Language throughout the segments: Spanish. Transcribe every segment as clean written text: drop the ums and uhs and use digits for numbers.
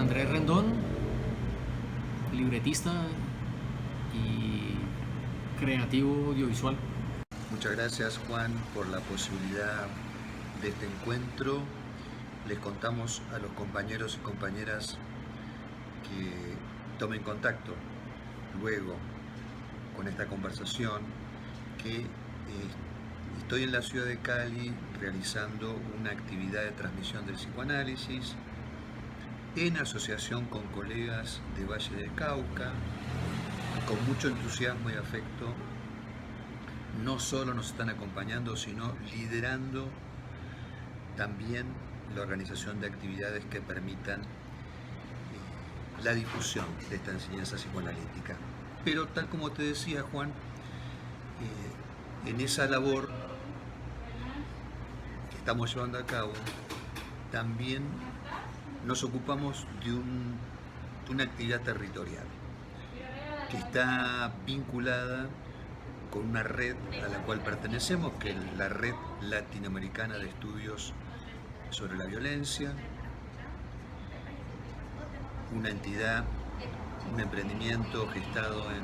Andrés Rendón, libretista y creativo audiovisual. Muchas gracias, Juan, por la posibilidad de este encuentro. Les contamos a los compañeros y compañeras que tomen contacto luego con esta conversación, que estoy en la ciudad de Cali realizando una actividad de transmisión del psicoanálisis en asociación con colegas de Valle del Cauca, con mucho entusiasmo y afecto. No solo nos están acompañando, sino liderando también la organización de actividades que permitan la difusión de esta enseñanza psicoanalítica. Pero tal como te decía, Juan, en esa labor que estamos llevando a cabo, también nos ocupamos de una actividad territorial que está vinculada con una red a la cual pertenecemos, que es la Red Latinoamericana de Estudios sobre la Violencia, una entidad, un emprendimiento gestado en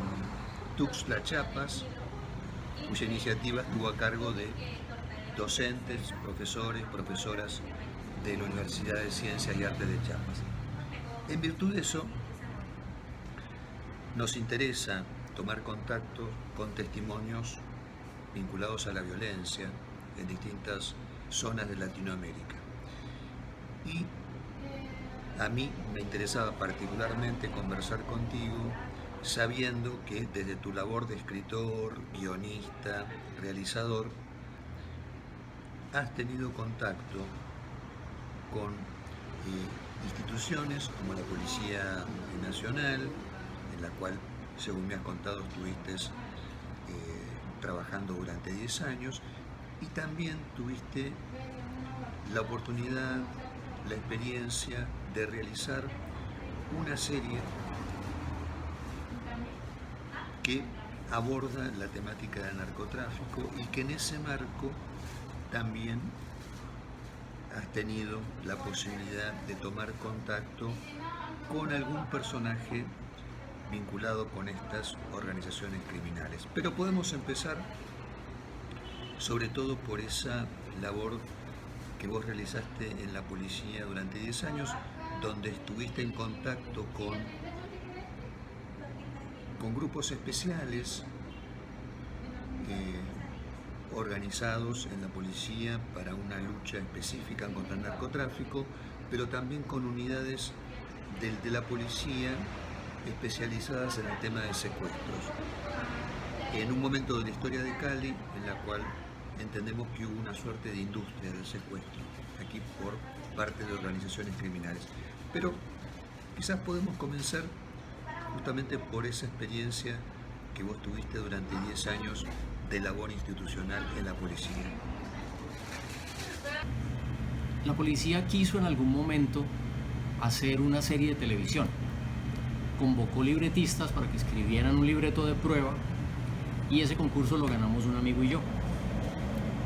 Tuxtla, Chiapas, cuya iniciativa estuvo a cargo de docentes, profesores, profesoras de la Universidad de Ciencias y Artes de Chiapas. En virtud de eso, nos interesa tomar contacto con testimonios vinculados a la violencia en distintas zonas de Latinoamérica. Y a mí me interesaba particularmente conversar contigo, sabiendo que desde tu labor de escritor, guionista, realizador, has tenido contacto con instituciones como la Policía Nacional, en la cual, según me has contado, estuviste trabajando durante 10 años, y también tuviste la oportunidad, la experiencia de realizar una serie que aborda la temática del narcotráfico y que en ese marco también has tenido la posibilidad de tomar contacto con algún personaje vinculado con estas organizaciones criminales. Pero podemos empezar sobre todo por esa labor que vos realizaste en la policía durante 10 años, donde estuviste en contacto con grupos especiales organizados en la policía para una lucha específica contra el narcotráfico, pero también con unidades de la policía especializadas en el tema de secuestros. En un momento de la historia de Cali en la cual entendemos que hubo una suerte de industria del secuestro aquí por parte de organizaciones criminales. Pero quizás podemos comenzar justamente por esa experiencia que vos tuviste durante 10 años de labor institucional en la policía. La policía quiso en algún momento hacer una serie de televisión. Convocó libretistas para que escribieran un libreto de prueba y ese concurso lo ganamos un amigo y yo.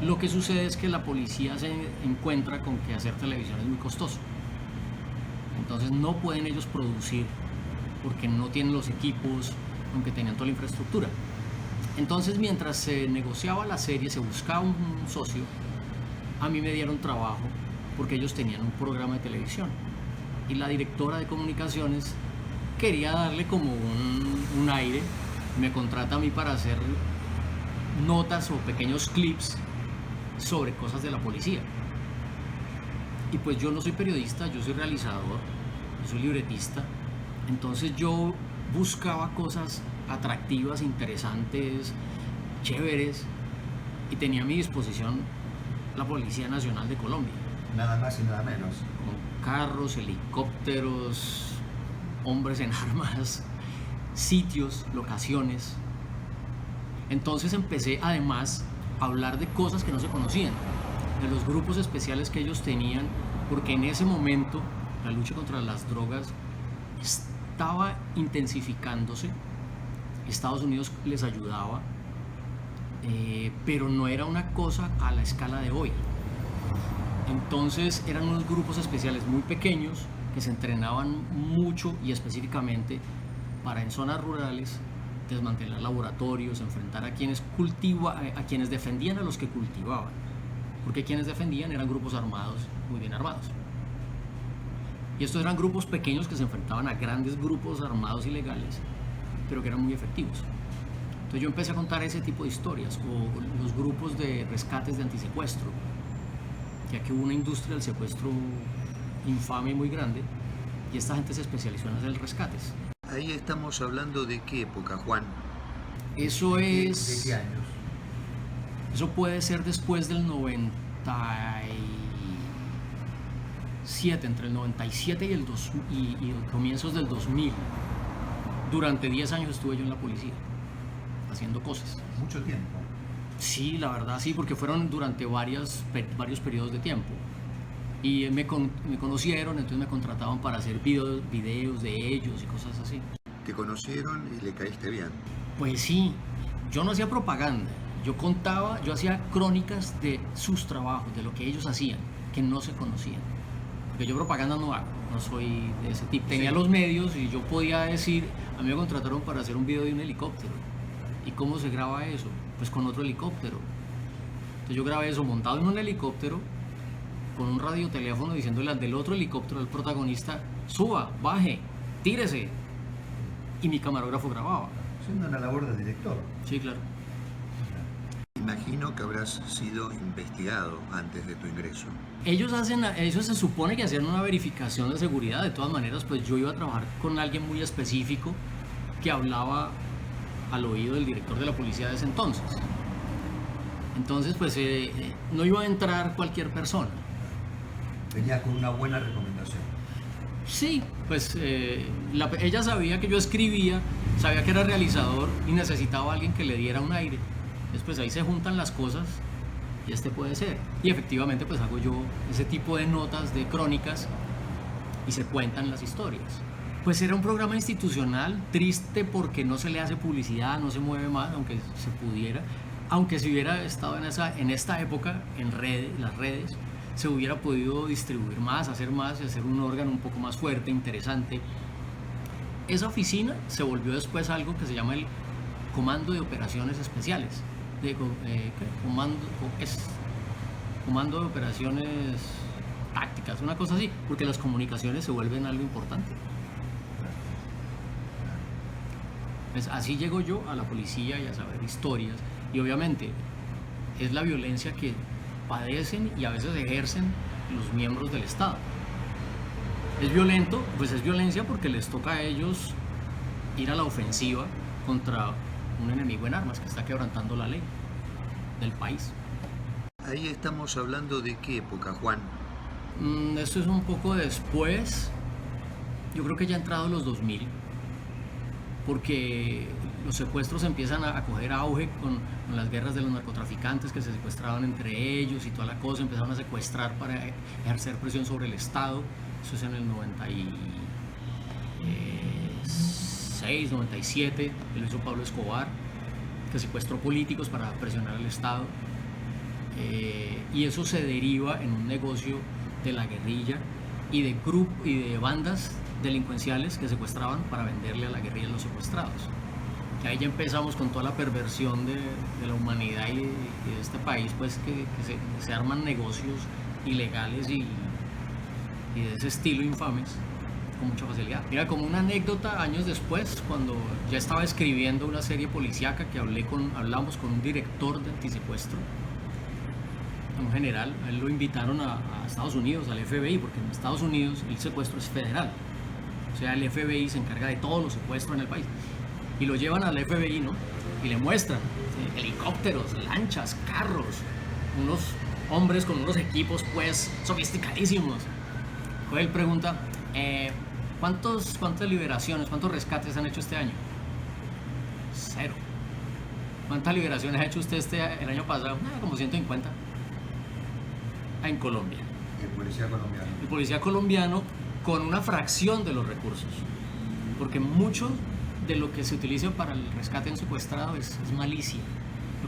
Lo que sucede es que la policía se encuentra con que hacer televisión es muy costoso. Entonces no pueden ellos producir porque no tienen los equipos, aunque tenían toda la infraestructura. Entonces, mientras se negociaba la serie, se buscaba un socio, a mí me dieron trabajo porque ellos tenían un programa de televisión y la directora de comunicaciones quería darle como un aire, me contrata a mí para hacer notas o pequeños clips sobre cosas de la policía. Y pues yo no soy periodista, yo soy realizador, yo soy libretista, entonces yo buscaba cosas atractivas, interesantes, chéveres, y tenía a mi disposición la Policía Nacional de Colombia. Nada más y nada menos. Con carros, helicópteros, hombres en armas, sitios, locaciones. Entonces empecé además a hablar de cosas que no se conocían, de los grupos especiales que ellos tenían, porque en ese momento la lucha contra las drogas estaba intensificándose. Estados Unidos les ayudaba, pero no era una cosa a la escala de hoy. Entonces eran unos grupos especiales muy pequeños que se entrenaban mucho y específicamente para en zonas rurales desmantelar laboratorios, enfrentar a quienes a quienes defendían a los que cultivaban, porque quienes defendían eran grupos armados, muy bien armados. Y estos eran grupos pequeños que se enfrentaban a grandes grupos armados ilegales, pero que eran muy efectivos. Entonces yo empecé a contar ese tipo de historias, o los grupos de rescates de antisecuestro, ya que hubo una industria del secuestro infame y muy grande, y esta gente se especializó en hacer rescates. Ahí estamos hablando de qué época, Juan. Eso es... ¿De qué años? Eso puede ser después del 97, entre el 97 y y comienzos del 2000. Durante 10 años estuve yo en la policía, haciendo cosas. Mucho tiempo. Sí, la verdad sí, porque fueron durante varios periodos de tiempo. Y me conocieron, entonces me contrataban para hacer videos de ellos y cosas así. Te conocieron y le caíste bien. Pues sí, yo no hacía propaganda, yo hacía crónicas de sus trabajos, de lo que ellos hacían, que no se conocían. Porque yo propaganda no hago, no soy de ese tipo. Tenía los medios y yo podía decir, a mí me contrataron para hacer un video de un helicóptero. ¿Y cómo se graba eso? Pues con otro helicóptero. Entonces yo grabé eso montado en un helicóptero, con un radioteléfono diciéndole al del otro helicóptero, al protagonista, suba, baje, tírese. Y mi camarógrafo grababa. Siendo una labor de director. Sí, claro. Imagino que habrás sido investigado antes de tu ingreso. Ellos se supone que hacían una verificación de seguridad. De todas maneras, pues yo iba a trabajar con alguien muy específico que hablaba al oído del director de la policía de ese entonces. Entonces, pues no iba a entrar cualquier persona. Venía con una buena recomendación. Sí, pues ella sabía que yo escribía, sabía que era realizador y necesitaba a alguien que le diera un aire. Después ahí se juntan las cosas y puede ser. Y efectivamente pues hago yo ese tipo de notas, de crónicas, y se cuentan las historias. Pues era un programa institucional, triste porque no se le hace publicidad, no se mueve más, aunque se pudiera. Aunque si hubiera estado en esta época, en las redes, se hubiera podido distribuir más, hacer un órgano un poco más fuerte, interesante. Esa oficina se volvió después algo que se llama el Comando de Operaciones Especiales. Comando de Operaciones Tácticas, una cosa así, porque las comunicaciones se vuelven algo importante. Pues así llego yo a la policía y a saber historias, y obviamente es la violencia que padecen y a veces ejercen los miembros del Estado. ¿Es violento? Pues es violencia porque les toca a ellos ir a la ofensiva contra un enemigo en armas que está quebrantando la ley del país. Ahí estamos hablando de qué época, Juan. Esto es un poco después, yo creo que ya ha entrado los 2000, porque los secuestros empiezan a coger auge con las guerras de los narcotraficantes que se secuestraban entre ellos y toda la cosa, empezaron a secuestrar para ejercer presión sobre el Estado. Eso es en el 96, 97, que lo hizo Pablo Escobar, que secuestró políticos para presionar al Estado. Y eso se deriva en un negocio de la guerrilla y de bandas delincuenciales que secuestraban para venderle a la guerrilla los secuestrados. Ahí ya empezamos con toda la perversión de la humanidad y de este país, pues que se arman negocios ilegales y de ese estilo infames con mucha facilidad. Mira, como una anécdota, años después, cuando ya estaba escribiendo una serie policíaca que hablamos con un director de antisecuestro, un general, a él lo invitaron a Estados Unidos, al FBI, porque en Estados Unidos el secuestro es federal. O sea, el FBI se encarga de todos los secuestros en el país. Y lo llevan al FBI, ¿no? Y le muestran helicópteros, lanchas, carros, unos hombres con unos equipos, pues, sofisticadísimos. Pues él pregunta, ¿cuántas liberaciones, cuántos rescates han hecho este año? 0. ¿Cuántas liberaciones ha hecho usted el año pasado? Como 150. En Colombia. El policía colombiano. El policía colombiano con una fracción de los recursos. Porque mucho de lo que se utiliza para el rescate en secuestrado es malicia. Lo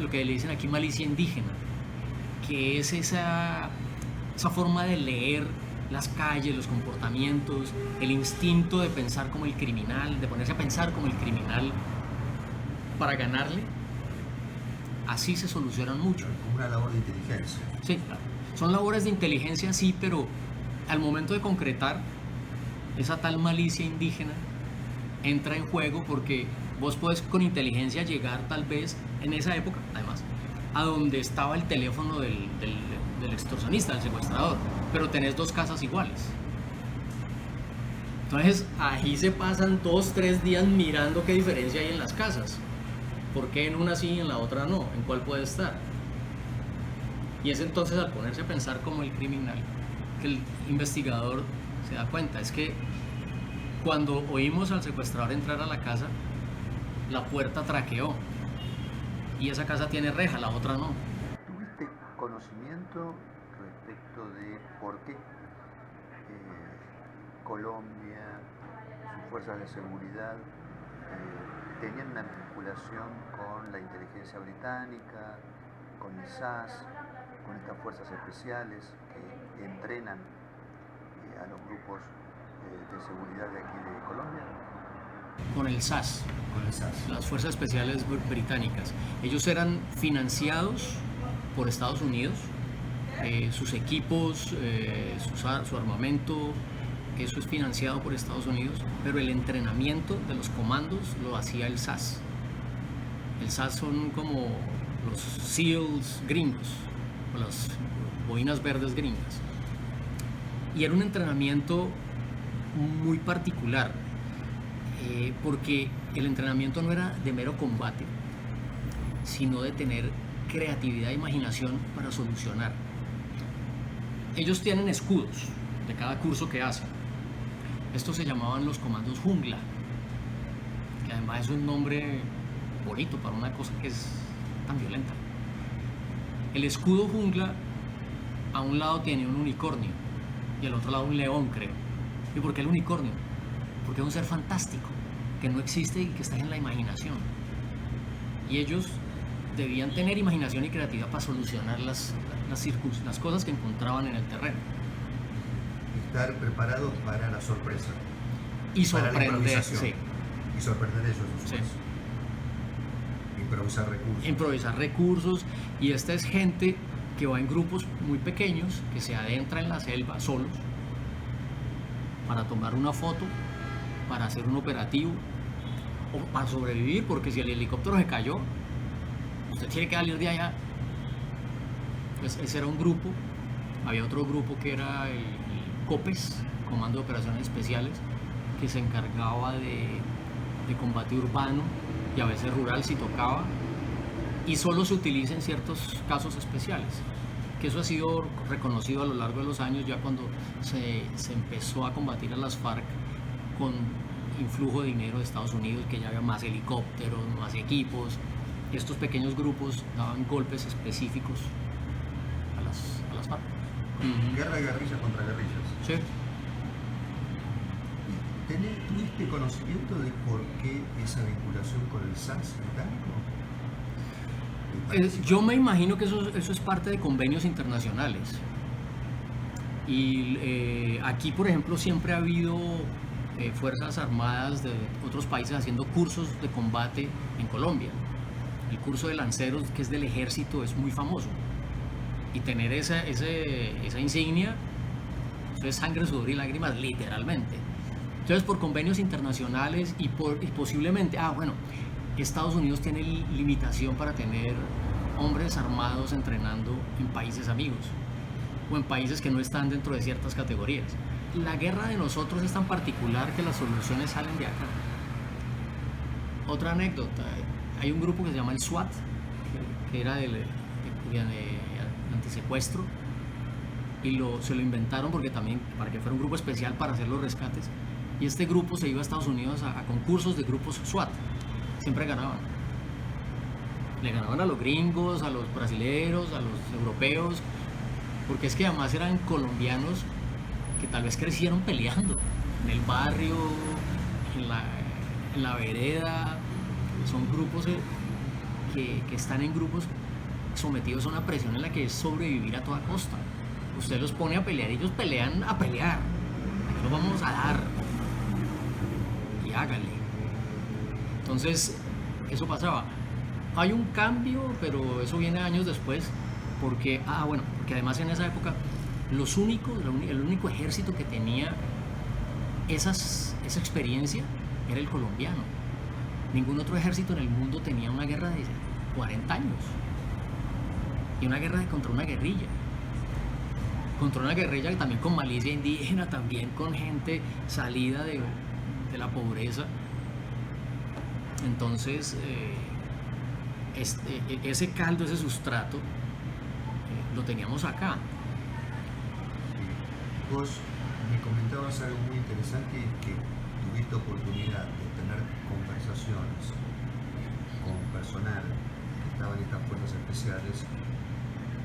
que le dicen aquí malicia indígena, que es esa esa forma de leer las calles, los comportamientos, el instinto de pensar como el criminal, de ponerse a pensar como el criminal para ganarle, así se solucionan mucho. Como una labor de inteligencia. Sí, claro. Son labores de inteligencia, sí, pero al momento de concretar, esa tal malicia indígena entra en juego porque vos podés con inteligencia llegar tal vez en esa época, además, a donde estaba el teléfono del extorsionista, del secuestrador, pero tenés dos casas iguales. Entonces ahí se pasan 2-3 días mirando qué diferencia hay en las casas. ¿Por qué en una sí y en la otra no? ¿En cuál puede estar? Y es entonces al ponerse a pensar como el criminal que el investigador se da cuenta. Es que cuando oímos al secuestrador entrar a la casa, la puerta traqueó y esa casa tiene reja, la otra no. ¿Tuviste conocimiento respecto de por qué Colombia, sus fuerzas de seguridad, tenían una vinculación con la inteligencia británica, con el SAS, con estas fuerzas especiales que entrenan a los grupos de seguridad de aquí de Colombia? Con el SAS, Con el SAS. las Fuerzas Especiales Británicas. Ellos eran financiados por Estados Unidos, sus equipos, su armamento, eso es financiado por Estados Unidos, pero el entrenamiento de los comandos lo hacía el SAS. El SAS son como los SEALs gringos, o las boinas verdes gringas. Y era un entrenamiento muy particular, porque el entrenamiento no era de mero combate, sino de tener creatividad e imaginación para solucionar. Ellos tienen escudos de cada curso que hacen. Estos se llamaban los comandos jungla, que además es un nombre bonito para una cosa que es tan violenta. El escudo jungla a un lado tiene un unicornio y al otro lado un león, creo. ¿Y por qué el unicornio? Porque es un ser fantástico que no existe y que está en la imaginación. Y ellos debían tener imaginación y creatividad para solucionar las cosas que encontraban en el terreno. Estar preparados para la sorpresa. Y para la sorprender, improvisación. sí. Y sorprender ellos. Sí. Improvisar recursos. Improvisar recursos. Y esta es gente que va en grupos muy pequeños, que se adentra en la selva solos para tomar una foto, para hacer un operativo o para sobrevivir, porque si el helicóptero se cayó, usted tiene que salir de allá. Pues ese era un grupo. Había otro grupo que era el COPES, Comando de Operaciones Especiales, que se encargaba de combate urbano y a veces rural si tocaba, y solo se utiliza en ciertos casos especiales, que eso ha sido reconocido a lo largo de los años, ya cuando se empezó a combatir a las FARC con influjo de dinero de Estados Unidos, que ya había más helicópteros, más equipos, y estos pequeños grupos daban golpes específicos a las FARC. Guerra de guerrillas contra guerrillas. Sí. ¿Tuviste conocimiento de por qué esa vinculación con el SAS británico? Yo me imagino que eso es parte de convenios internacionales. Y aquí, por ejemplo, siempre ha habido fuerzas armadas de otros países haciendo cursos de combate en Colombia. El curso de lanceros, que es del ejército, es muy famoso. Y tener esa insignia, eso es sangre, sudor y lágrimas, literalmente. Entonces, por convenios internacionales y posiblemente, Estados Unidos tiene limitación para tener hombres armados entrenando en países amigos o en países que no están dentro de ciertas categorías. La guerra de nosotros es tan particular que las soluciones salen de acá. Otra anécdota, hay un grupo que se llama el SWAT, que era de antisecuestro, y se lo inventaron porque también, para que fuera un grupo especial para hacer los rescates, y este grupo se iba a Estados Unidos a concursos de grupos SWAT, siempre ganaban. Le ganaban a los gringos, a los brasileños, a los europeos, porque es que además eran colombianos que tal vez crecieron peleando en el barrio, en la vereda. Son grupos que están en grupos sometidos a una presión en la que es sobrevivir a toda costa, usted los pone a pelear, ellos pelean a pelear, aquí los vamos a dar, y hágale. Entonces, eso pasaba. Hay un cambio, pero eso viene años después, porque además en esa época el único ejército que tenía esa experiencia era el colombiano. Ningún otro ejército en el mundo tenía una guerra de 40 años. Y una guerra contra una guerrilla. Contra una guerrilla también con malicia indígena, también con gente salida de la pobreza. Entonces, ese caldo, ese sustrato, lo teníamos acá. Vos me comentabas algo muy interesante, y que tuviste oportunidad de tener conversaciones con personal que estaba en estas fuerzas especiales,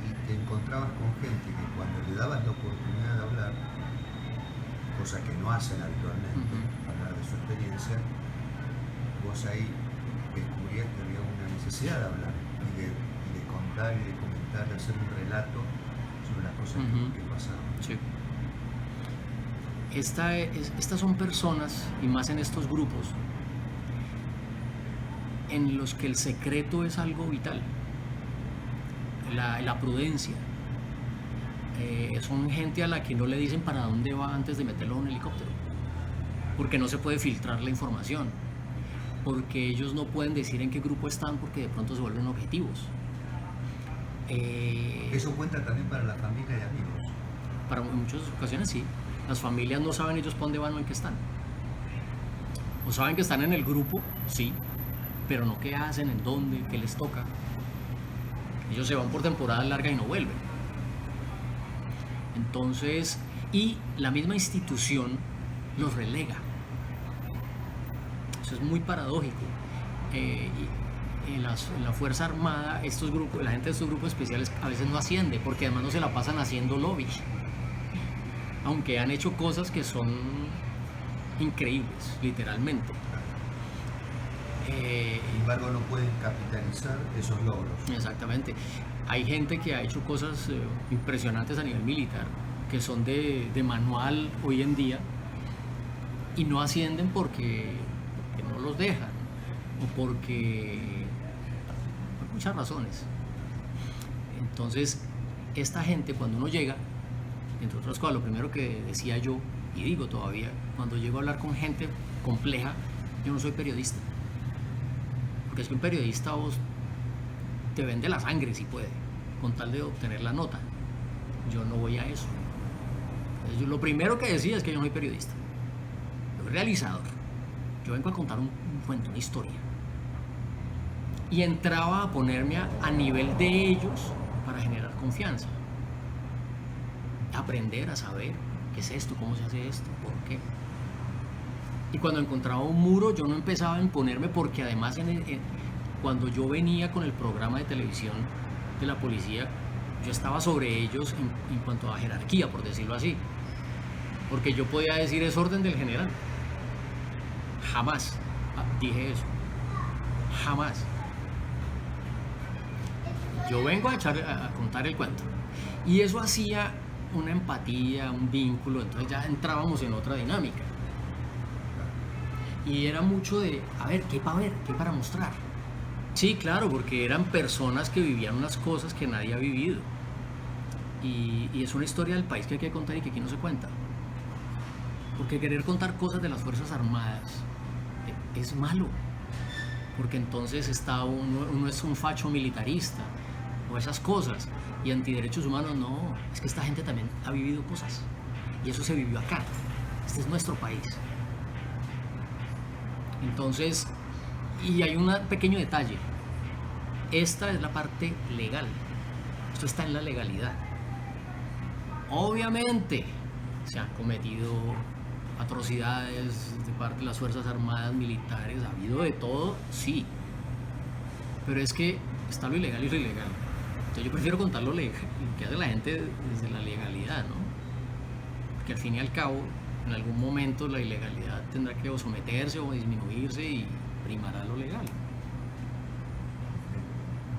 y te encontrabas con gente que cuando le dabas la oportunidad de hablar, cosa que no hacen habitualmente, hablar de su experiencia, vos ahí descubrías que había una necesidad de hablar y de contar y de comentar, de hacer un relato sobre las cosas que pasaban. Sí. Estas son personas, y más en estos grupos, en los que el secreto es algo vital, la prudencia. Son gente a la que no le dicen para dónde va antes de meterlo en un helicóptero, porque no se puede filtrar la información, porque ellos no pueden decir en qué grupo están, porque de pronto se vuelven objetivos. Eso cuenta también para la familia y amigos. En muchas ocasiones sí. Las familias no saben ellos para dónde van o en qué están. O saben que están en el grupo, sí, pero no qué hacen, en dónde, qué les toca. Ellos se van por temporadas largas y no vuelven. Entonces, y la misma institución los relega. Eso es muy paradójico. En la Fuerza Armada, la gente de estos grupos especiales a veces no asciende, porque además no se la pasan haciendo lobby. Aunque han hecho cosas que son increíbles, literalmente. Sin embargo, no pueden capitalizar esos logros. Exactamente. Hay gente que ha hecho cosas impresionantes a nivel militar, que son de manual hoy en día, y no ascienden porque no los dejan, o porque... por muchas razones. Entonces, esta gente, cuando uno llega, entre otras cosas, lo primero que decía yo, y digo todavía, cuando llego a hablar con gente compleja, yo no soy periodista. Porque es que un periodista vos te vende la sangre si puede, con tal de obtener la nota. Yo no voy a eso. Entonces, yo lo primero que decía es que yo no soy periodista. Yo soy realizador. Yo vengo a contar un cuento, una historia. Y entraba a ponerme a nivel de ellos para generar confianza. Aprender a saber qué es esto, cómo se hace esto, por qué. Y cuando encontraba un muro, yo no empezaba a imponerme, porque además cuando yo venía con el programa de televisión de la policía, yo estaba sobre ellos en cuanto a jerarquía, por decirlo así. Porque yo podía decir, es orden del general. Jamás dije eso. Jamás. Yo vengo a contar el cuento. Y eso hacía una empatía, un vínculo, entonces ya entrábamos en otra dinámica. Y era mucho de, a ver, ¿qué para mostrar? Sí, claro, porque eran personas que vivían unas cosas que nadie ha vivido. Y es una historia del país que hay que contar y que aquí no se cuenta. Porque querer contar cosas de las Fuerzas Armadas es malo. Porque entonces uno es un facho militarista o esas cosas. Y antiderechos humanos, no. Es que esta gente también ha vivido cosas. Y eso se vivió acá. Este es nuestro país. Entonces, y hay un pequeño detalle. Esta es la parte legal. Esto está en la legalidad. Obviamente se han cometido atrocidades de parte de las Fuerzas Armadas, militares, ha habido de todo, sí. Pero es que está lo ilegal y lo ilegal. Entonces yo prefiero contar lo que hace la gente desde la legalidad, ¿no? Porque al fin y al cabo, en algún momento la ilegalidad tendrá que o someterse o disminuirse y primará lo legal.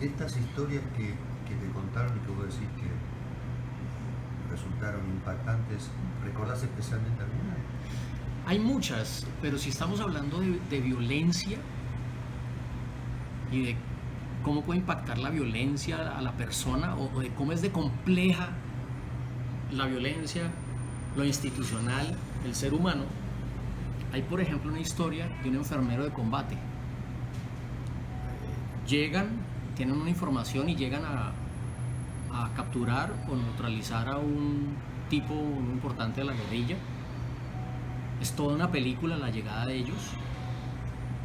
Estas historias que te contaron y que vos decís que resultaron impactantes. ¿Recordás especialmente alguna? Hay muchas, pero si estamos hablando de violencia y de cómo puede impactar la violencia a la persona o de cómo es de compleja la violencia, lo institucional, el ser humano, hay por ejemplo una historia de un enfermero de combate. Llegan, tienen una información y llegan a capturar o neutralizar a un tipo muy importante de la guerrilla. Es toda una película la llegada de ellos,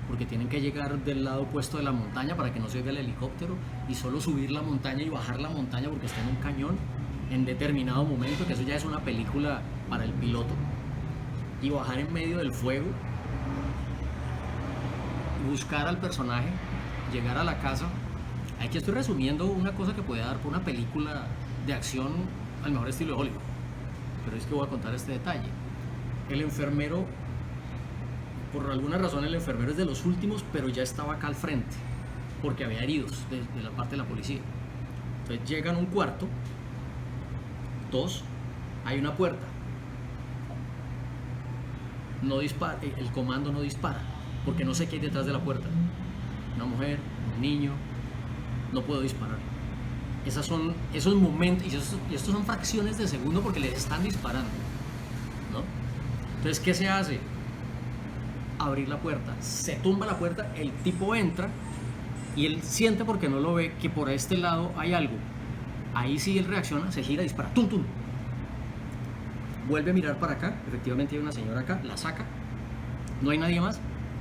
porque tienen que llegar del lado opuesto de la montaña para que no se oiga el helicóptero y solo subir la montaña y bajar la montaña porque está en un cañón en determinado momento, que eso ya es una película para el piloto, y bajar en medio del fuego, buscar al personaje, llegar a la casa. Aquí estoy resumiendo una cosa que puede dar por una película de acción al mejor estilo de Hollywood, pero es que voy a contar este detalle. El enfermero, por alguna razón el enfermero es de los últimos, pero ya estaba acá al frente, porque había heridos de la parte de la policía. Entonces llegan a un cuarto, dos, hay una puerta, no dispara, el comando no dispara, porque no sé qué hay detrás de la puerta, una mujer, un niño, no puedo disparar. Esos son esos momentos, y estos son fracciones de segundo porque les están disparando, ¿no? Entonces, ¿qué se hace? Abrir la puerta, se tumba la puerta, el tipo entra y él siente, porque no lo ve, que por este lado hay algo. Ahí sí él reacciona, se gira, dispara, tum tum. Vuelve a mirar para acá, efectivamente hay una señora acá, la saca, no hay nadie más.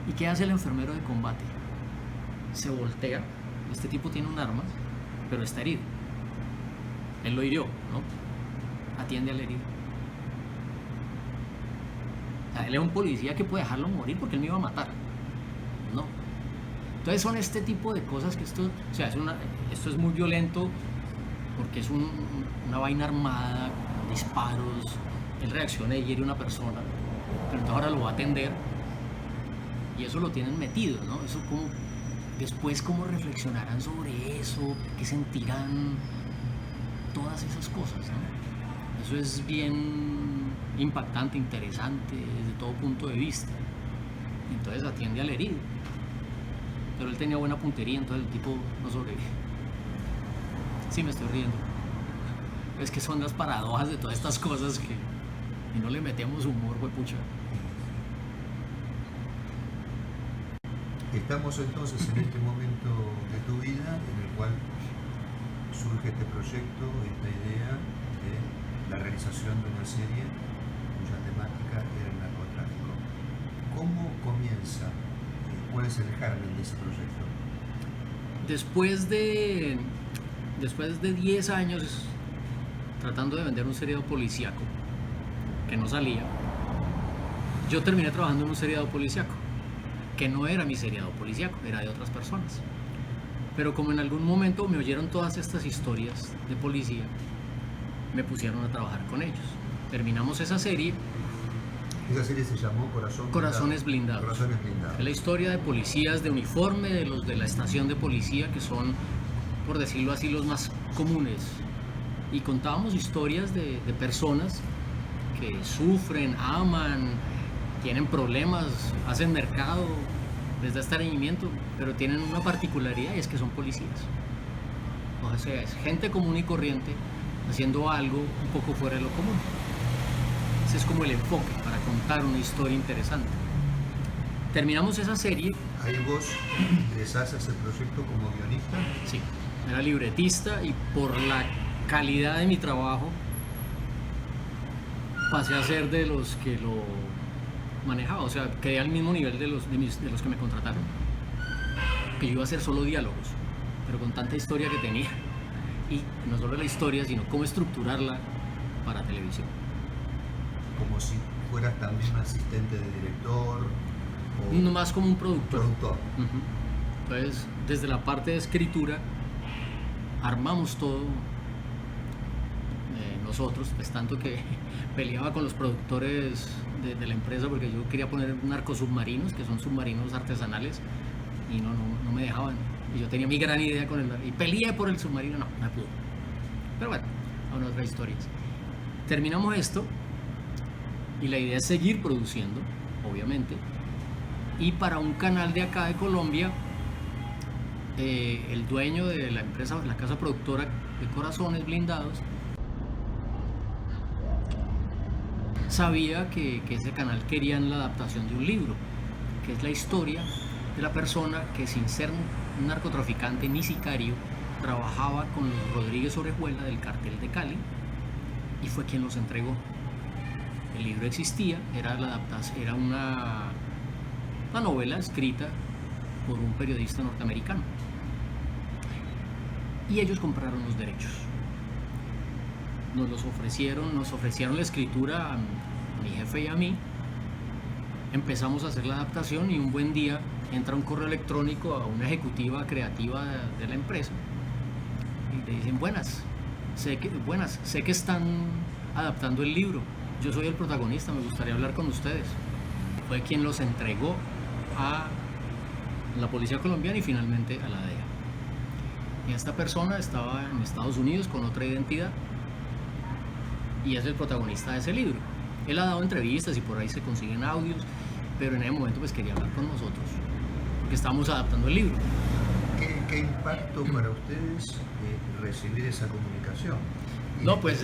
¿Y qué hace el enfermero de combate? Se voltea, este tipo tiene un arma, pero está herido. Él lo hirió, ¿no? Atiende al herido. Él es un policía que puede dejarlo morir porque él me iba a matar, ¿no? Entonces son este tipo de cosas que esto es muy violento porque es una vaina armada, con disparos, él reacciona y hiere a una persona, pero entonces ahora lo va a atender y eso lo tienen metido, ¿no? Eso como, después cómo reflexionarán sobre eso, qué sentirán, todas esas cosas, ¿no? Eso es bien impactante, interesante desde todo punto de vista. Entonces atiende al herido, pero él tenía buena puntería, entonces el tipo no sobrevive. Sí, me estoy riendo. Es que son las paradojas de todas estas cosas que, y no le metemos humor, huepucha. Estamos entonces en este momento de tu vida en el cual surge este proyecto, esta idea de la realización de una serie cuya temática era el narcotráfico. ¿Cómo comienza? ¿Cuál es el germen de ese proyecto? Después de 10 años tratando de vender un seriado policíaco que no salía, yo terminé trabajando en un seriado policíaco que no era mi seriado policíaco, era de otras personas. Pero como en algún momento me oyeron todas estas historias de policía, me pusieron a trabajar con ellos. Terminamos esa serie. Esa serie se llamó Corazones Blindados. Corazones Blindados. Es la historia de policías de uniforme, de los de la estación de policía, que son, por decirlo así, los más comunes. Y contábamos historias de personas que sufren, aman, tienen problemas, hacen mercado, les da estreñimiento, pero tienen una particularidad y es que son policías. O sea, es gente común y corriente haciendo algo un poco fuera de lo común. Ese es como el enfoque para contar una historia interesante. Terminamos esa serie. Ahí vos ingresás a ese proyecto como guionista. Sí, era libretista y por la calidad de mi trabajo pasé a ser de los que lo manejaba, o sea, quedé al mismo nivel de los que me contrataron, que yo iba a hacer solo diálogos, pero con tanta historia que tenía, y no solo la historia, sino cómo estructurarla para televisión. Como si fueras también un asistente de director. No, más como un productor. Uh-huh. Entonces, desde la parte de escritura, armamos todo nosotros, pues tanto que peleaba con los productores de la empresa porque yo quería poner narcosubmarinos, que son submarinos artesanales, y no me dejaban. Y yo tenía mi gran idea con y peleé por el submarino, no me pudo. Pero bueno, aún otras historias. Terminamos esto y la idea es seguir produciendo, obviamente, y para un canal de acá de Colombia, el dueño de la empresa, la casa productora de Corazones Blindados, sabía que ese canal querían la adaptación de un libro, que es la historia de la persona que, sin ser un narcotraficante ni sicario, trabajaba con los Rodríguez Orejuela del cartel de Cali y fue quien los entregó. El libro existía, era la adaptación, era una novela escrita por un periodista norteamericano y ellos compraron los derechos. Nos ofrecieron la escritura a mi jefe y a mí. Empezamos a hacer la adaptación y un buen día entra un correo electrónico a una ejecutiva creativa de la empresa y le dicen: sé que están adaptando el libro, yo soy el protagonista, me gustaría hablar con ustedes. Fue quien los entregó a la policía colombiana y finalmente a la DEA. Y esta persona estaba en Estados Unidos con otra identidad y es el protagonista de ese libro. Él ha dado entrevistas y por ahí se consiguen audios, pero en ese momento pues quería hablar con nosotros porque estábamos adaptando el libro. ¿Qué impacto para ustedes recibir esa comunicación? No, pues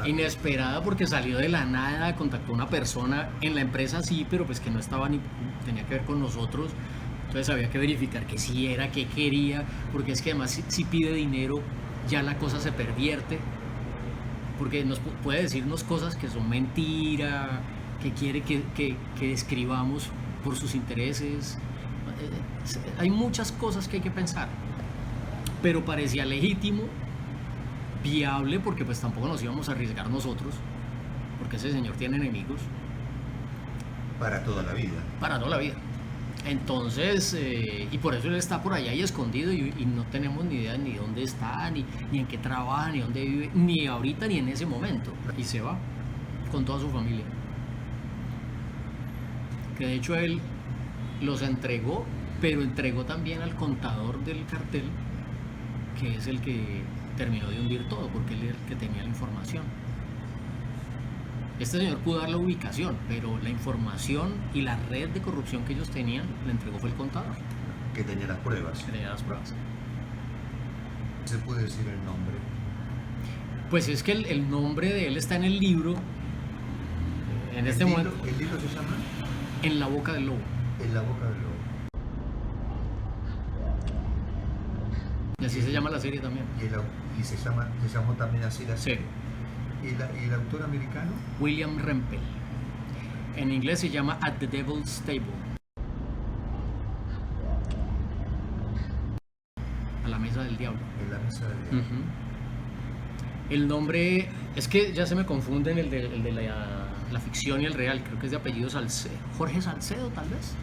Inesperada porque salió de la nada, contactó a una persona en la empresa, sí, pero pues que no estaba ni tenía que ver con nosotros. Entonces había que verificar que sí era, que quería, porque es que además si pide dinero ya la cosa se pervierte, porque nos puede decirnos cosas que son mentira, que quiere que escribamos por sus intereses. Hay muchas cosas que hay que pensar, pero parecía legítimo, viable, porque pues tampoco nos íbamos a arriesgar nosotros, porque ese señor tiene enemigos. Para toda la vida. Para toda la vida. Entonces, y por eso él está por allá y escondido y no tenemos ni idea ni dónde está, ni en qué trabaja, ni dónde vive, ni ahorita ni en ese momento. Y se va con toda su familia. Que de hecho él los entregó, pero entregó también al contador del cartel, que es el que terminó de hundir todo, porque él era el que tenía la información. Este señor pudo dar la ubicación, pero la información y la red de corrupción que ellos tenían, le entregó fue el contador. Que tenía las pruebas. ¿Se puede decir el nombre? Pues es que el nombre de él está en el libro. En este momento. ¿El libro se llama? En la boca del lobo. En la boca del lobo. Y así se llama la serie también. Y se llamó también así la serie. Sí. ¿Y el autor americano? William Rempel. En inglés se llama At the Devil's Table. A la mesa del diablo. En la mesa del diablo. El nombre, es que ya se me confunden el de la ficción y el real. Creo que es de apellido Salcedo. Jorge Salcedo, tal vez.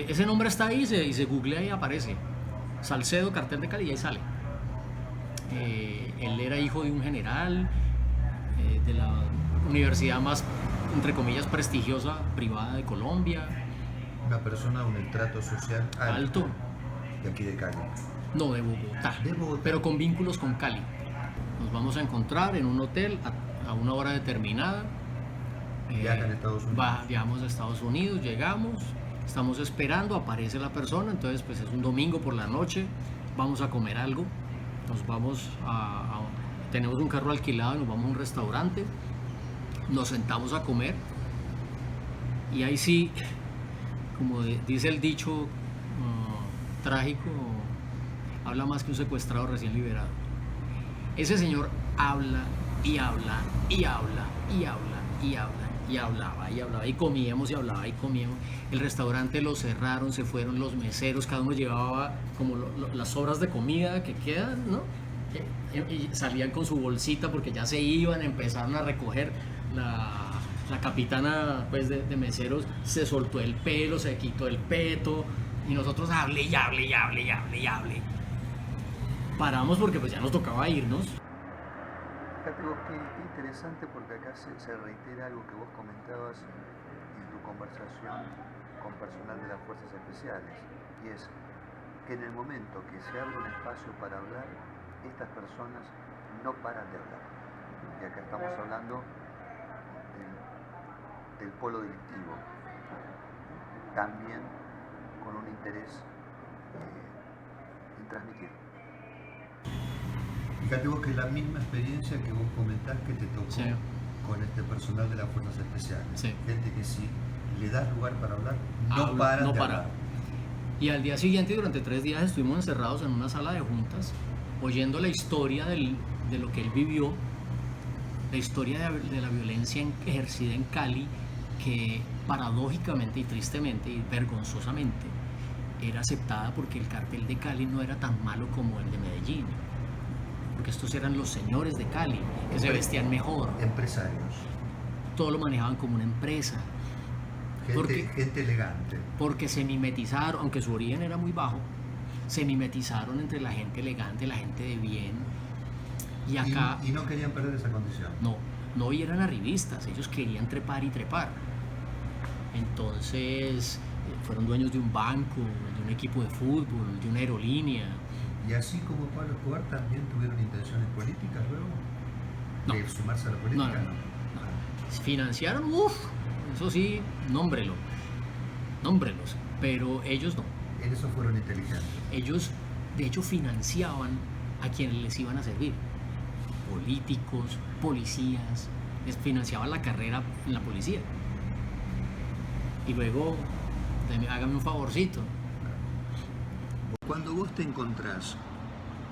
Ese nombre está ahí y se googlea y aparece. Salcedo, cartel de Cali, y ahí sale. Él era hijo de un general de la universidad más, entre comillas, prestigiosa privada de Colombia. Una persona de un estrato social alto. De aquí de Cali. No, de Bogotá. Pero con vínculos con Cali. Nos vamos a encontrar en un hotel a una hora determinada. Viajan a Estados Unidos. Viajamos a Estados Unidos, llegamos, estamos esperando, aparece la persona, entonces pues es un domingo por la noche, vamos a comer algo. Nos vamos tenemos un carro alquilado y nos vamos a un restaurante, nos sentamos a comer y ahí sí, como dice el dicho trágico, habla más que un secuestrado recién liberado. Ese señor habla y habla y habla y habla y habla y hablaba y hablaba y comíamos y hablaba y comíamos. El restaurante lo cerraron, se fueron los meseros, cada uno llevaba como las sobras de comida que quedan, ¿no? Y salían con su bolsita porque ya se iban, empezaron a recoger. La capitana pues de meseros se soltó el pelo, se quitó el peto y nosotros hable y hable y hable y hable y hable. Paramos porque pues ya nos tocaba irnos. Fíjate vos, qué interesante, porque acá se reitera algo que vos comentabas en tu conversación con personal de las Fuerzas Especiales, y es que en el momento que se abre un espacio para hablar, estas personas no paran de hablar. y acá estamos hablando del polo delictivo, también con un interés en transmitir. Fíjate vos que es la misma experiencia que vos comentás que te tocó Sí. con este personal de las Fuerzas Especiales. Sí. Gente que si le das lugar para hablar, no Habla, paran no de para. hablar. Y al día siguiente, durante 3 días, estuvimos encerrados en una sala de juntas, oyendo la historia de lo que él vivió, la historia de la violencia ejercida en Cali, que paradójicamente y tristemente y vergonzosamente era aceptada porque el cartel de Cali no era tan malo como el de Medellín, porque estos eran los señores de Cali, que se vestían mejor, Empresarios, todo lo manejaban como una empresa, gente elegante. porque se mimetizaron, aunque su origen era muy bajo, se mimetizaron entre la gente elegante, la gente de bien, y acá Y no querían perder esa condición. no eran arribistas, ellos querían trepar y trepar. Entonces fueron dueños de un banco, de un equipo de fútbol, de una aerolínea. Y así como Pablo Escobar también tuvieron intenciones políticas luego No. de sumarse a la política. No. Financiaron, eso sí, nómbrelos, pero ellos no. En eso fueron inteligentes. Ellos, de hecho, financiaban a quienes les iban a servir. Políticos, policías, les financiaban la carrera en la policía. Y luego, hágame un favorcito. Cuando vos te encontrás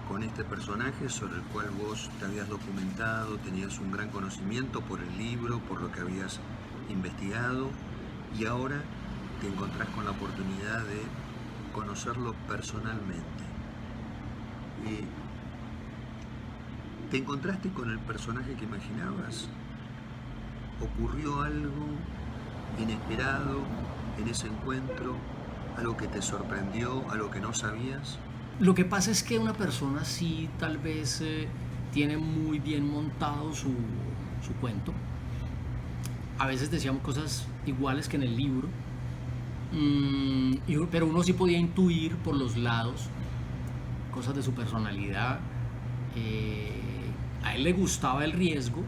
con este personaje sobre el cual vos te habías documentado, tenías un gran conocimiento por el libro, por lo que habías investigado, y ahora te encontrás con la oportunidad de conocerlo personalmente. ¿Te encontraste con el personaje que imaginabas? ¿Ocurrió algo inesperado en ese encuentro? ¿Algo que te sorprendió? ¿Algo que no sabías? Lo que pasa es que una persona sí tal vez tiene muy bien montado su cuento. A veces decíamos cosas iguales que en el libro, pero uno sí podía intuir por los lados cosas de su personalidad. A él le gustaba el riesgo,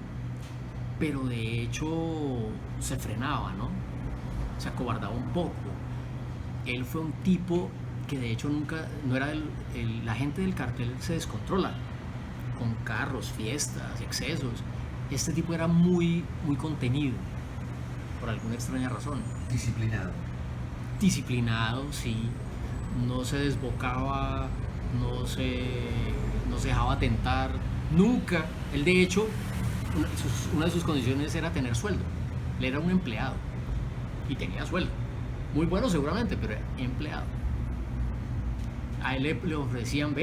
pero de hecho se frenaba, ¿no? Se acobardaba un poco. Él fue un tipo que de hecho nunca, no era la gente del cartel se descontrola con carros, fiestas, excesos. Este tipo era muy, muy contenido, por alguna extraña razón. Disciplinado, sí. No se desbocaba, no se dejaba tentar, nunca. Él de hecho, una de sus condiciones era tener sueldo. Él era un empleado y tenía sueldo. Muy bueno seguramente, pero era empleado. A él le ofrecían,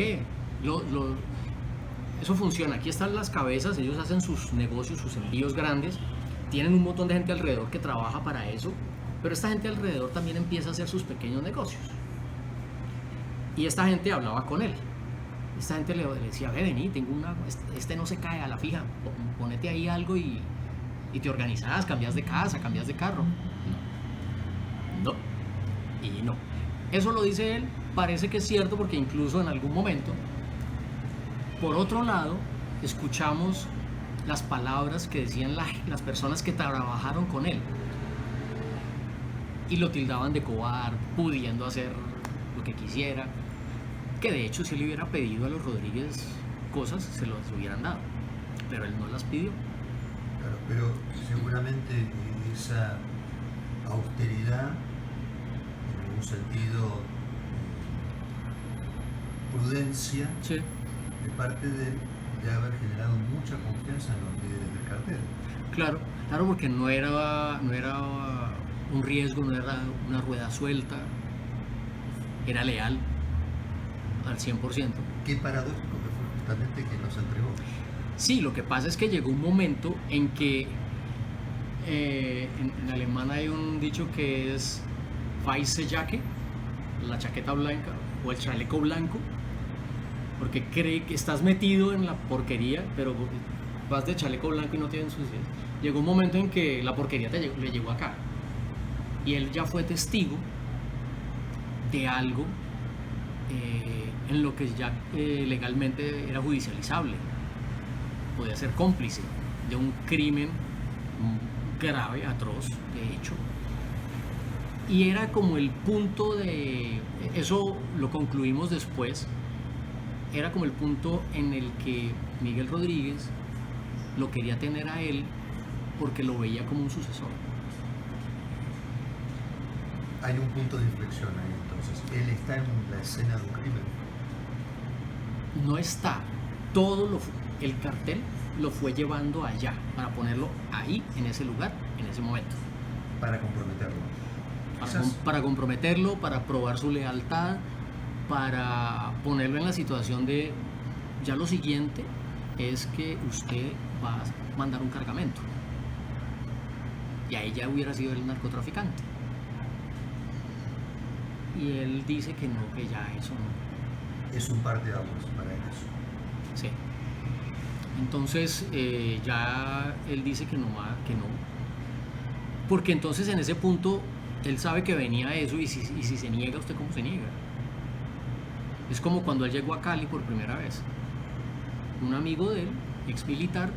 eso funciona, aquí están las cabezas, ellos hacen sus negocios, sus envíos grandes, tienen un montón de gente alrededor que trabaja para eso, pero esta gente alrededor también empieza a hacer sus pequeños negocios. Y esta gente hablaba con él. Esta gente le decía, vení, tengo este no se cae a la fija, ponete ahí algo y te organizás, cambias de casa, cambias de carro. No. Y no. Eso lo dice él, parece que es cierto porque incluso en algún momento, por otro lado, escuchamos las palabras que decían las personas que trabajaron con él y lo tildaban de cobarde, pudiendo hacer lo que quisiera, que de hecho si le hubiera pedido a los Rodríguez cosas se los hubieran dado, pero él no las pidió. Claro, pero seguramente esa austeridad, en algún sentido, prudencia, Sí. de parte de haber generado mucha confianza en los líderes del cartel. Claro, porque no era un riesgo, no era una rueda suelta, era leal al 100%. Qué paradójico que fue justamente que nos entregó. Sí, lo que pasa es que llegó un momento en que en alemán hay un dicho que es Weiße Jacke, la chaqueta blanca o el chaleco blanco, porque cree que estás metido en la porquería, pero vas de chaleco blanco y no te ensucias. Llegó un momento en que la porquería le llegó acá y él ya fue testigo de algo en lo que ya legalmente era judicializable, podía ser cómplice. de un crimen grave, atroz, de hecho. Y era como el punto de, eso lo concluimos después, era como el punto en el que Miguel Rodríguez lo quería tener a él porque lo veía como un sucesor. Hay un punto de inflexión ahí entonces. Él está en la escena de un crimen. No está, el cartel lo fue llevando allá para ponerlo ahí, en ese lugar, en ese momento. Para comprometerlo. Para comprometerlo, para probar su lealtad, para ponerlo en la situación de, ya lo siguiente es que usted va a mandar un cargamento. Y ahí ya hubiera sido el narcotraficante. Y él dice que no, que ya eso no. Es un par de aguas para eso. Sí. Entonces ya él dice que no va, que no. Porque entonces en ese punto él sabe que venía eso y si se niega, ¿usted cómo se niega? Es como cuando él llegó a Cali por primera vez. Un amigo de él, ex militar,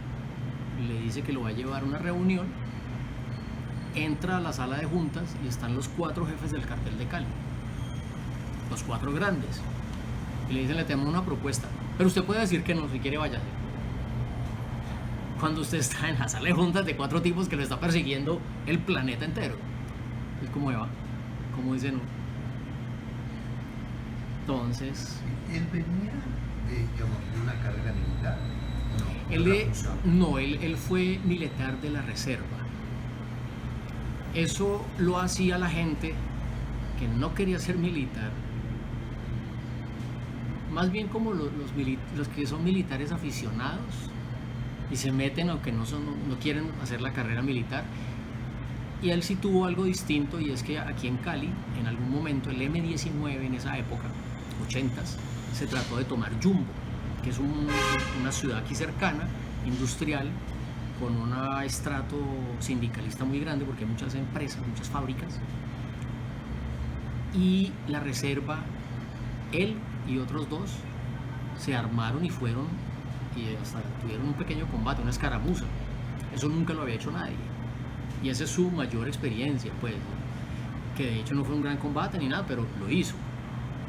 le dice que lo va a llevar a una reunión, entra a la sala de juntas y están los 4 jefes del cartel de Cali, los 4 grandes, y le dicen: le tenemos una propuesta, pero usted puede decir que no, si quiere váyase. Cuando usted está en la sala de juntas de 4 tipos que lo está persiguiendo el planeta entero, es como va, como dice no. Entonces, ¿Él venía de una carrera militar? Él fue militar de la reserva. Eso lo hacía la gente que no quería ser militar, más bien como los que son militares aficionados y se meten aunque no quieren hacer la carrera militar. Y él sí tuvo algo distinto, y es que aquí en Cali, en algún momento, el M-19 en esa época, 80s, se trató de tomar Jumbo, que es una ciudad aquí cercana, industrial, con un estrato sindicalista muy grande, porque hay muchas empresas, muchas fábricas. Y la reserva, él y otros 2 se armaron y fueron, y hasta tuvieron un pequeño combate, una escaramuza. Eso nunca lo había hecho nadie. Y esa es su mayor experiencia, pues, que de hecho no fue un gran combate ni nada, pero lo hizo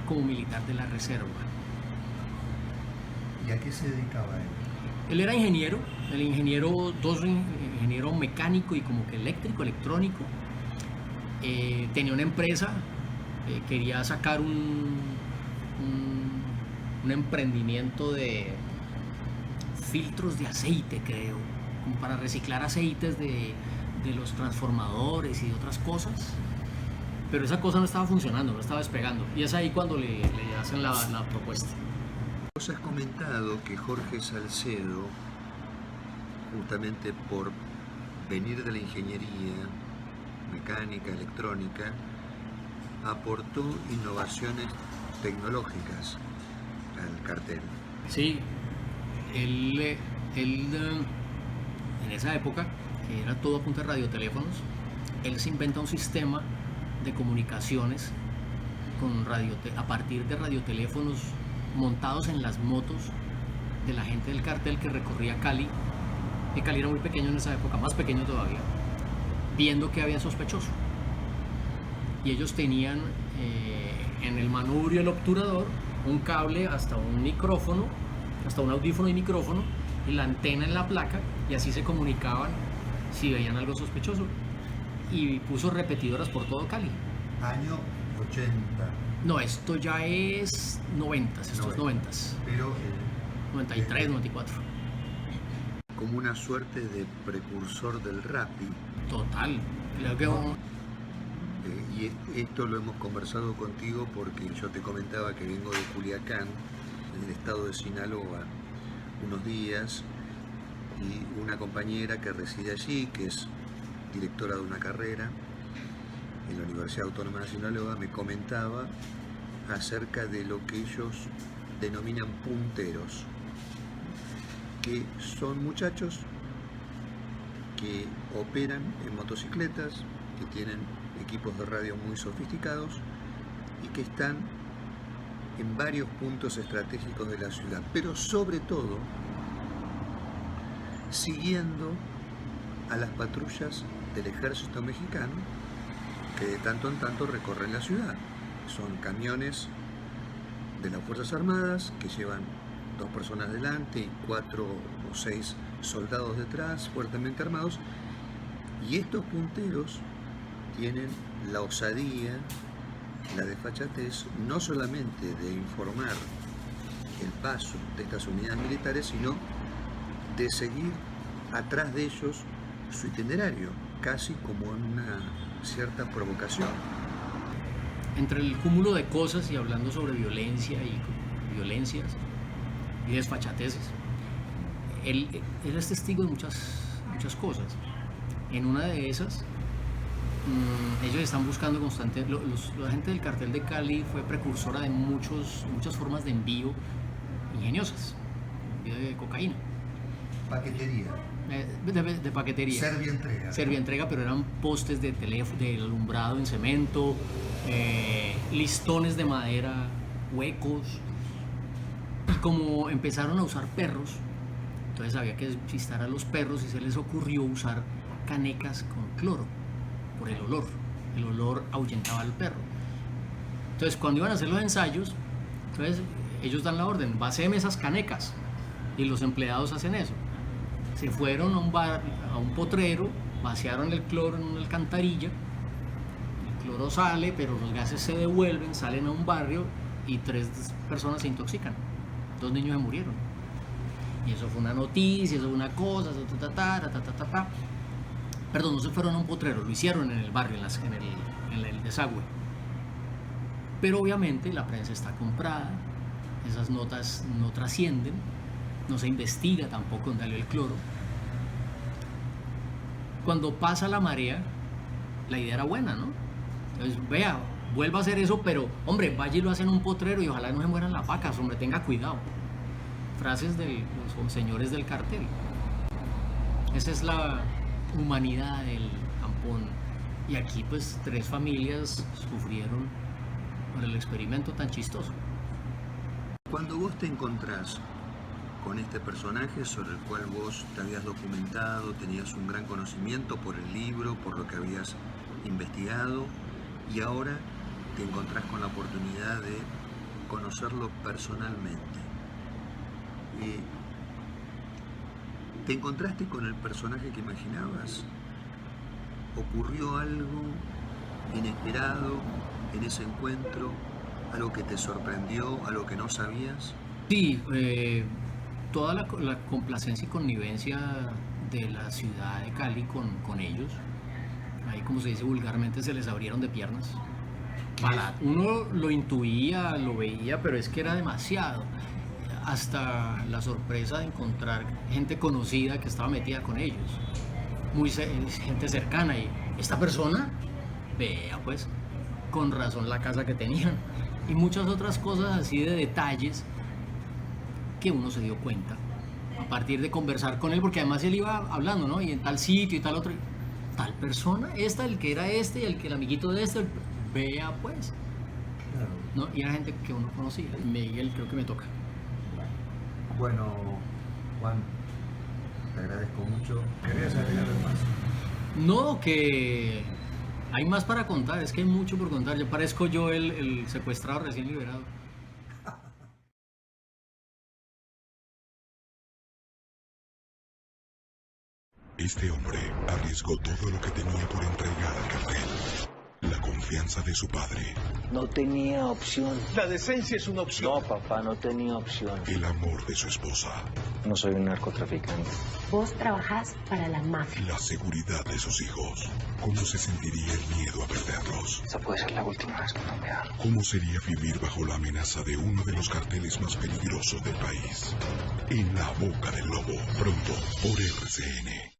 como militar de la reserva. ¿Y a qué se dedicaba él? Él era ingeniero, ingeniero mecánico y como que eléctrico, electrónico. Tenía una empresa, quería sacar un emprendimiento de filtros de aceite, creo, como para reciclar aceites de los transformadores y de otras cosas, pero esa cosa no estaba funcionando, no estaba despegando, y es ahí cuando le hacen la propuesta. Vos has comentado que Jorge Salcedo, justamente por venir de la ingeniería mecánica, electrónica, aportó innovaciones tecnológicas al cartel. Sí, él en esa época, que era todo a punta de radioteléfonos, él se inventa un sistema de comunicaciones a partir de radioteléfonos montados en las motos de la gente del cartel que recorría Cali. Y Cali era muy pequeño en esa época, más pequeño todavía, viendo que había sospechoso. Y ellos tenían en el manubrio y el obturador un cable hasta un micrófono, hasta un audífono y micrófono, y la antena en la placa, y así se comunicaban si veían algo sospechoso. Y puso repetidoras por todo Cali. Año 80. No, esto ya es 90, esto es 90. Pero 93, 94. Como una suerte de precursor del Rappi. Total. Creo que Y esto lo hemos conversado contigo porque yo te comentaba que vengo de Culiacán, en el estado de Sinaloa, unos días, y una compañera que reside allí, que es directora de una carrera en la Universidad Autónoma de Sinaloa, me comentaba acerca de lo que ellos denominan punteros, que son muchachos que operan en motocicletas, que tienen equipos de radio muy sofisticados y que están en varios puntos estratégicos de la ciudad, pero sobre todo siguiendo a las patrullas del ejército mexicano que de tanto en tanto recorren la ciudad. Son camiones de las Fuerzas Armadas que llevan 2 personas delante y 4 o 6 soldados detrás, fuertemente armados, y estos punteros tienen la osadía, la desfachatez, no solamente de informar el paso de estas unidades militares, sino de seguir atrás de ellos su itinerario, casi como una cierta provocación. Entre el cúmulo de cosas y hablando sobre violencia y violencias y desfachateces, él es testigo de muchas cosas. En una de esas, ellos están buscando constantemente, la gente del cartel de Cali fue precursora de muchas formas de envío ingeniosas, envío de cocaína. Paquetería. De paquetería. Servientrega. Servientrega, pero eran postes de alumbrado en cemento, listones de madera, huecos. Y como empezaron a usar perros, entonces había que despistar a los perros y se les ocurrió usar canecas con cloro, por el olor. El olor ahuyentaba al perro. Entonces cuando iban a hacer los ensayos, entonces ellos dan la orden, vacéeme esas canecas, y los empleados hacen eso. Se fueron a un potrero, vaciaron el cloro en una alcantarilla, el cloro sale, pero los gases se devuelven, salen a un barrio y 3 personas se intoxican, 2 niños se murieron. Y eso fue una noticia, eso fue una cosa, Perdón, no se fueron a un potrero, lo hicieron en el barrio, en el desagüe. Pero obviamente la prensa está comprada, esas notas no trascienden, no se investiga tampoco dónde salió el cloro. Cuando pasa la marea, la idea era buena, ¿no? Entonces, vea, vuelva a hacer eso, pero, hombre, vaya y lo hace en un potrero y ojalá no se mueran las vacas, hombre, tenga cuidado. Frases de los señores del cartel. Esa es la humanidad del Ampón. Y aquí, pues, 3 familias sufrieron por el experimento tan chistoso. Cuando vos te encontrás con este personaje sobre el cual vos te habías documentado, tenías un gran conocimiento por el libro, por lo que habías investigado, y ahora te encontrás con la oportunidad de conocerlo personalmente. ¿Te encontraste con el personaje que imaginabas? ¿Ocurrió algo inesperado en ese encuentro? ¿Algo que te sorprendió? ¿Algo que no sabías? Sí, toda la complacencia y connivencia de la ciudad de Cali con ellos, ahí como se dice vulgarmente, se les abrieron de piernas. Uno lo intuía, lo veía, pero es que era demasiado. Hasta la sorpresa de encontrar gente conocida que estaba metida con ellos, gente cercana, y esta persona, vea pues, con razón la casa que tenían, y muchas otras cosas así de detalles que uno se dio cuenta a partir de conversar con él, porque además él iba hablando, ¿no? Y en tal sitio y tal otro, tal persona, el que era este y el amiguito de este, vea pues, ¿no? Y era gente que uno conocía. Miguel, creo que me toca. Bueno, Juan, te agradezco mucho. ¿Querías agregar algo más? No, que hay más para contar, es que hay mucho por contar. Yo parezco el secuestrado recién liberado. Este hombre arriesgó todo lo que tenía por entregar al cartel. La confianza de su padre. No tenía opción. La decencia es una opción. No, papá, no tenía opción. El amor de su esposa. No soy un narcotraficante. Vos trabajás para la mafia. La seguridad de sus hijos. ¿Cómo se sentiría el miedo a perderlos? Esa puede ser la última vez que no me hago. ¿Cómo sería vivir bajo la amenaza de uno de los carteles más peligrosos del país? En la boca del lobo. Pronto por RCN.